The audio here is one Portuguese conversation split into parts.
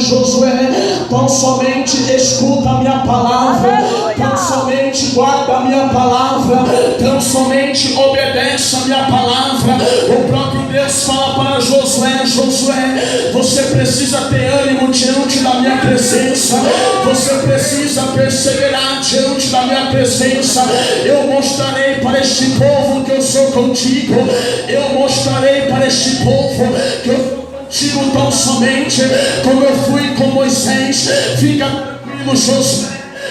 Josué, tão somente escuta a minha palavra, tão somente guarda a minha palavra, tão somente obedece a minha palavra. O próprio Deus fala para Josué: Josué, você precisa ter ânimo diante da minha presença, você precisa perseverar diante da minha presença. Eu mostrarei para este povo que eu sou contigo, eu mostrarei para este povo que eu sou contigo tão somente como eu fui com Moisés. Fica tranquilo, Josué,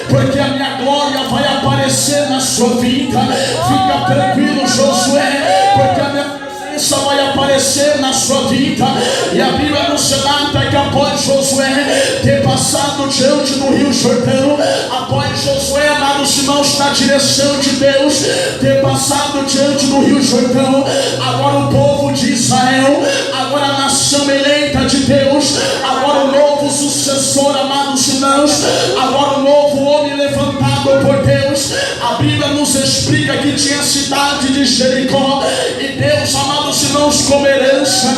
porque a minha glória vai aparecer na sua vida. Fica tranquilo, Josué, porque a minha presença vai aparecer na sua vida. E a Bíblia nos relata que após Josué ter passado diante do rio Jordão, após Josué, amados irmãos, na direção de Deus, ter passado diante do rio Jordão, agora o povo de Israel, agora a nação eleita de Deus, agora o novo sucessor, amados irmãos, agora o novo homem levantado por Deus. A Bíblia nos explica que tinha a cidade de Jericó, e Deus, amados irmãos, como herança,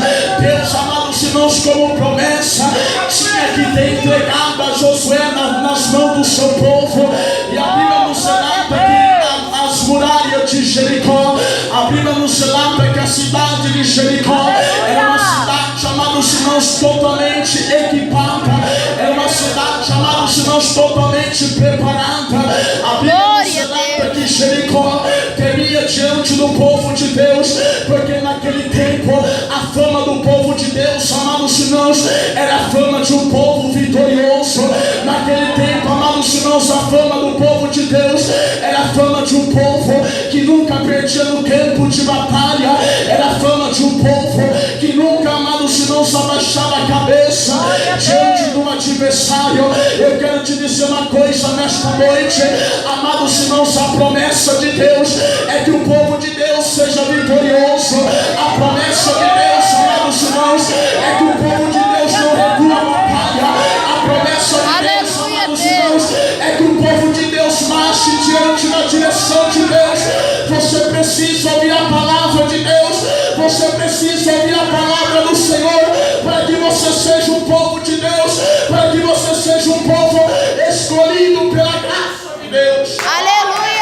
Deus, amados irmãos, como promessa, tinha que ter entregado a Josué nas mãos do seu povo. E a Bíblia nos relata que as muralhas de Jericó, a Bíblia nos relata que a cidade de Jericó era uma cidade, amados irmãos, totalmente equipada, era uma cidade, amados irmãos, totalmente preparada. A Bíblia nos relata que Jericó temia diante do povo de Deus, porque naquele tempo a fama do povo de Deus, amados irmãos, era a fama de um povo vitorioso. Naquele tempo, amados irmãos, a fama do povo de Deus era a fama de um povo que nunca perdia no campo de batalha, era a fama de um povo que nunca, amados irmãos, abaixava a cabeça diante de um adversário. Eu quero te dizer uma coisa nesta noite, amados irmãos, a promessa de Deus é que o povo de Deus seja vitorioso. A promessa de Deus, amados irmãos, é que o povo de Deus não recua a batalha. A promessa de Deus, amados irmãos, é que o povo de Deus marche diante da direção de Deus. Você precisa ouvir a palavra de Deus, você precisa ouvir a palavra do Senhor, para que você seja um povo de Deus, para que você seja um povo escolhido pela graça de Deus. Aleluia!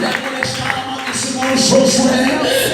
E agora está, amados irmãos, Josué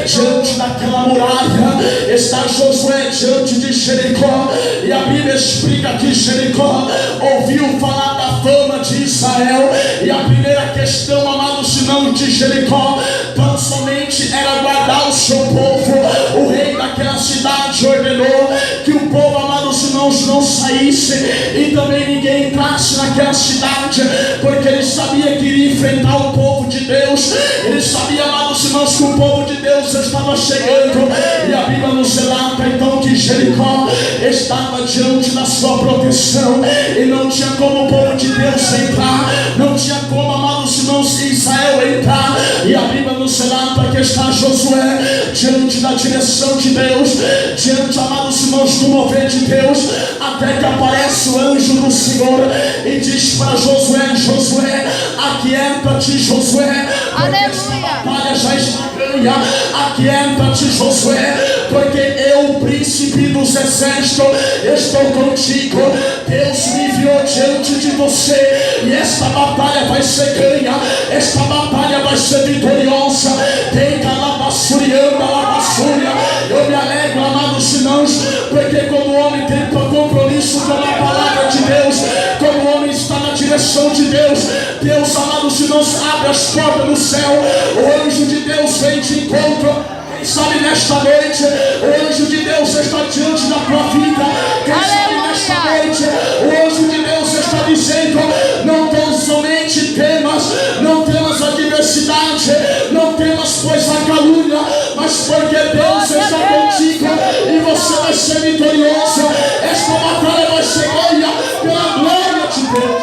diante daquela muralha, está Josué diante de Jericó, e a Bíblia explica que Jericó ouviu falar da fama de Israel. E a primeira questão, amados irmãos, de Jericó tão somente era guardar o seu povo. O rei daquela cidade ordenou que o povo, amados irmãos, não saísse e também ninguém entrasse naquela cidade, porque ele sabia que iria enfrentar o povo de Deus. Ele sabia, amados irmãos, que o povo de Deus estava chegando. E a Bíblia nos relata então que Jericó estava diante da sua proteção, e não tinha como o povo de Deus entrar, não tinha como, amados irmãos, Israel entrar. E a Bíblia nos relata que está Josué diante da direção de Deus, diante, amados irmãos, do mover de Deus, até que aparece o anjo do Senhor e diz para Josué: Josué, aquieta-te, Josué, porque esta batalha já está ganha. Aquieta-te, Josué, porque eu, o príncipe dos exércitos, estou contigo. Deus me enviou diante de você, e esta batalha vai ser ganha, esta batalha vai ser vitoriosa. Tem calabaçurianda, labaçúria. Eu me alegro, amados irmãos, porque quando o homem tem compromisso com a palavra de Deus, quando o homem está na direção de Deus, Deus, amados irmãos, abre as portas do céu. O anjo de Deus vem te encontro. Quem sabe nesta noite o anjo de Deus está diante da tua vida. Quem sabe nesta noite o anjo de Deus está dizendo: não tão somente temas, não temas adversidade, não temas pois a calúnia, mas porque Deus está contigo e você vai ser vitorioso. Esta batalha vai ser ganha pela glória de Deus.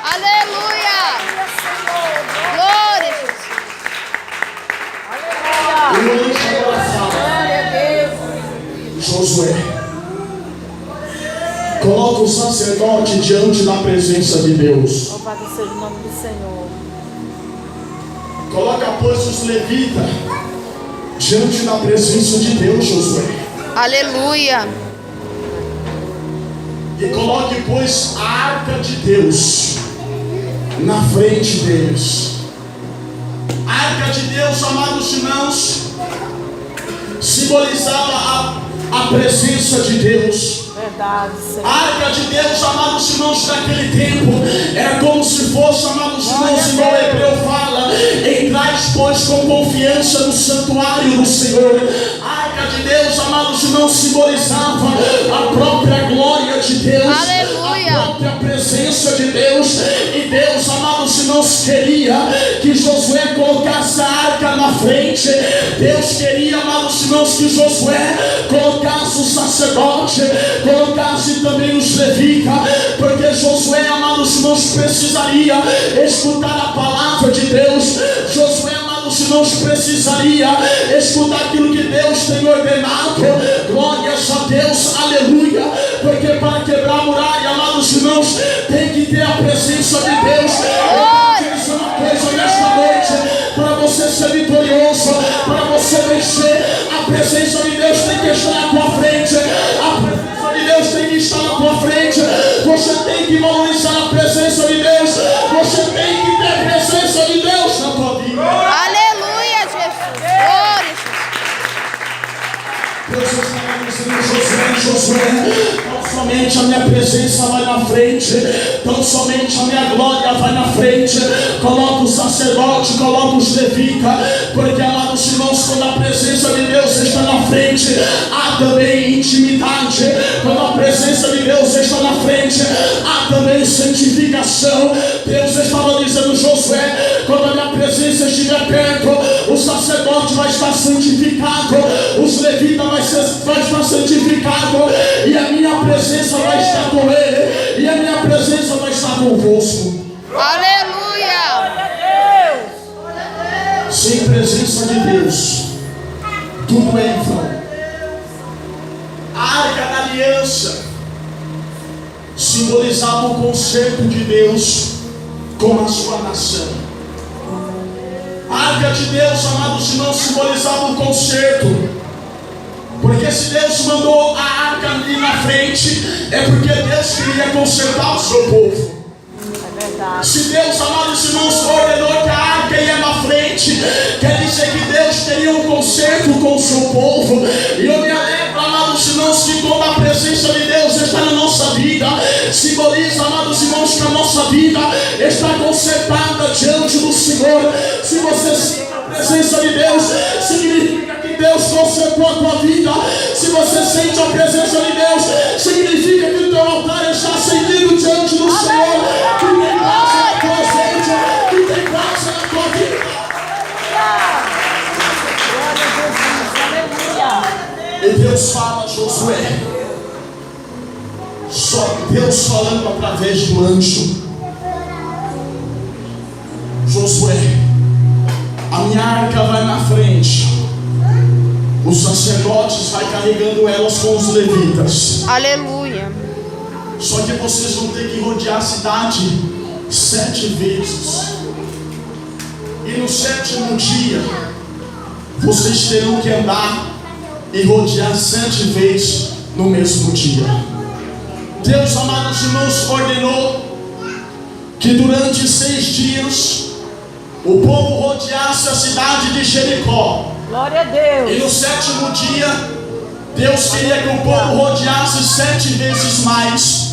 Aleluia! Glória a Jesus! Josué, coloca o sacerdote diante da presença de Deus. Louvado seja o nome do Senhor. Coloca, pois, os levitas diante da presença de Deus, Josué. Aleluia. E coloque, pois, a arca de Deus na frente deles. A arca de Deus, amados irmãos, simbolizava a presença de Deus. Verdade, Senhor. A arca de Deus, amados irmãos, naquele tempo era como se fosse, amados irmãos, igual o Hebreu fala: entrais, pois, com confiança no santuário do Senhor. A arca de Deus, amados irmãos, simbolizava a própria glória de Deus. Aleluia. A própria presença de Deus. E Deus, amados irmãos, queria que Josué colocasse a arca na frente. Deus queria, amados irmãos, que Josué colocasse o sacerdote, colocasse também os levitas, porque Josué, amados irmãos, precisaria escutar a palavra de Deus. Josué, amados irmãos, precisaria escutar aquilo que Deus tem ordenado. Glórias a Deus, aleluia. Porque para quebrar a muralha, amados irmãos, tem que ter a presença de Deus. Isso é uma coisa nesta noite. Para você ser vitorioso, para você vencer, a presença de Deus tem que estar na tua frente. A presença de Deus tem que estar na tua frente. Você tem que valorizar a presença de Deus. Você tem que ter a presença de Deus na tua vida. Aleluia, Jesus. Glória. Deus está dizendo: Josué, tão somente a minha presença vai na frente, tão somente a minha glória vai na frente. Coloca o sacerdote, coloca os levitas, porque, amados irmãos, quando a presença de Deus está na frente, há também intimidade. Quando a presença de Deus está na frente, há também santificação. Deus estava dizendo: Josué, quando a minha presença estiver perto, o sacerdote vai estar santificado, os levitas vai estar santificado, e a minha presença vai estar com ele, e a minha presença vai estar convosco. Aleluia. Sem presença de Deus, tudo é em vão. A arca da aliança simbolizava o concerto de Deus com a sua nação. A arca de Deus, amados irmãos, simbolizava o concerto. Porque se Deus mandou a arca ali na frente, é porque Deus queria consertar o seu povo. É verdade. Se Deus, amados irmãos, ordenou que a arca ia na frente, quer dizer que Deus teria um conserto com o seu povo. E eu me alegro, amados irmãos, que quando a presença de Deus está na nossa vida, simboliza, amados irmãos, que a nossa vida está consertada diante do Senhor. Se você sente a presença de Deus, significa que Deus consertou a tua vida. Se você sente a presença de Deus, significa que o teu altar está acendido diante do Senhor. Que tem graça na tua gente, que tem graça na tua vida. Glória a Jesus. Aleluia. E Deus fala a Josué, Deus falando através do anjo: Josué, a minha arca vai na frente, os sacerdotes vai carregando elas com os levitas. Aleluia. Só que vocês vão ter que rodear a cidade 7 vezes. E no 7º dia, vocês terão que andar e rodear 7 vezes no mesmo dia. Deus, amados irmãos, ordenou que durante 6 dias o povo rodeasse a cidade de Jericó. Glória a Deus. E no 7º dia, Deus queria que o povo rodeasse 7 vezes mais.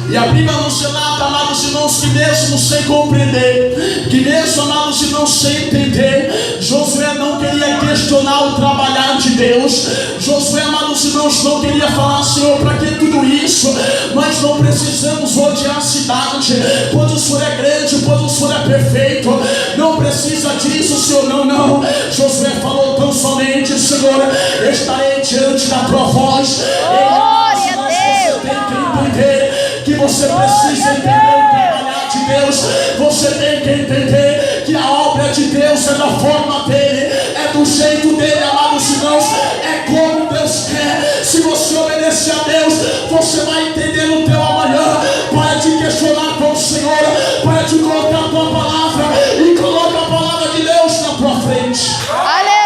E a Bíblia nos relata, amados irmãos, que mesmo sem compreender, que mesmo, amados irmãos, sem entender, Josué não queria questionar o trabalhar de Deus. Josué, amados irmãos, não queria falar: Senhor, para que tudo isso? Nós não precisamos rodear a cidade, pois o Senhor é grande, pois o Senhor é perfeito. Não precisa disso, Senhor, não. Josué falou: tão somente, Senhor, estarei diante da tua voz. Glória a Deus. Você tem que entender que você precisa entender o trabalhar de Deus. Você tem que entender que a obra de Deus é da forma dele, é do jeito dele, amados irmãos, é como Deus quer. Se você obedecer a Deus, você vai entender no teu amanhã. Para de questionar com o Senhor, para de colocar a tua palavra e coloca a palavra de Deus na tua frente. Aleluia.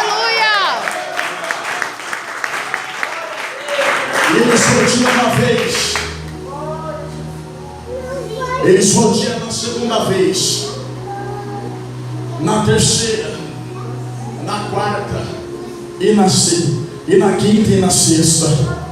Eles rodiam uma vez. Eles rodiam na segunda vez, na terceira, na quarta, e na quinta e na sexta.